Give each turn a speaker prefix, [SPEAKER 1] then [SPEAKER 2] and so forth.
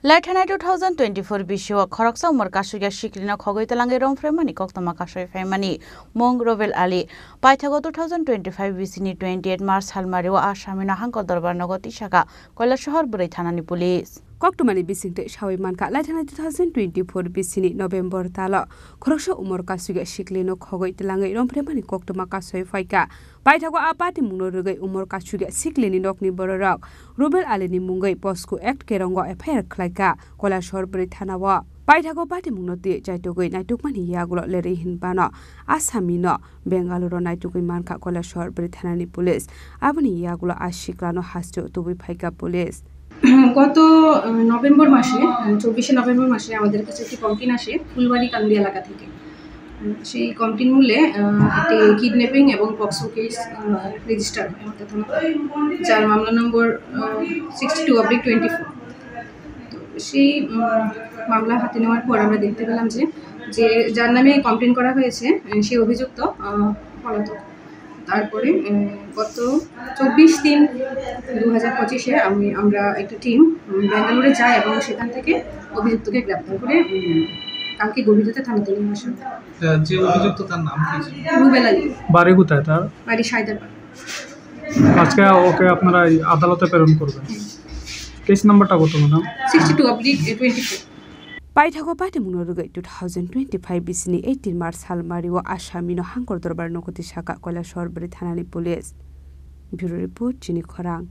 [SPEAKER 1] Laithana 2024 bisho khoroksa umar kasuga shiklina khogoitalange romfremani koktama kasoi faimani mong Robel Ali paithago 2025 bisini 28 March halmariwa asamina hangko darbar nogoti shaka koila shahar burai thanani police
[SPEAKER 2] Koktumani bisingte shawi manka Laithana 2024 bisini November tala khoroksa umar kasuga shiklino khogoitalange romfremani koktama kasoi faika paithago apati mungnorugai umar kasuga shiklini nokni bororok Robel Ali ni mungai Posco Act kerongo FIR khlaika koila shahar burai thanawa paithago pati mungnoti jaitogoi naitukmani yagulo leri hinbano asamino Bengaluru naitukoi manka koila shahar burai thanani police aboni yagulo ashiklano hasjo tubi faika police
[SPEAKER 3] গত November মাসে 24 November মাসে আমাদের কাছে একটি complain আসে ফুলবাড়ি কান্দি এলাকা থেকে সেই কমপ্লেইন মূলে একটি কিডন্যাপিং এবং পক্সো কেস রেজিস্টার আমাদের থানায় যার মামলা নম্বর 62/24 তো সেই মামলা হাতে নেওয়ার পর আমরা দেখতে পেলাম যে যার নামে কমপ্লেইন করা হয়েছে সেই অভিযুক্ত পলাতক তারপরে গত 24/3/2025 আমরা একটা টিম বেঙ্গালুরু যাই এবং সেখান থেকে অভিযুক্তকে গ্রেফতার করে কালকে গভীরতা থানাতে নিয়ে আসা হয়।
[SPEAKER 4] যে অভিযুক্ত তার নাম কি ছিল?
[SPEAKER 3] রুবেল আলী।
[SPEAKER 4] বাড়ি কোথায় তার?
[SPEAKER 3] বাড়ি সাইদাবাদ।
[SPEAKER 4] আজকে ওকে আপনারা আদালতে প্রেরণ করবেন। কেস নাম্বারটা কত madam?
[SPEAKER 3] 62/24।
[SPEAKER 2] Paithago pati mungnorugai 2025 bisini 18 March halmariwa asamino hangkor darbar nogoti shaka koila shahar burai thanani police. Bureau report Chini Khorang.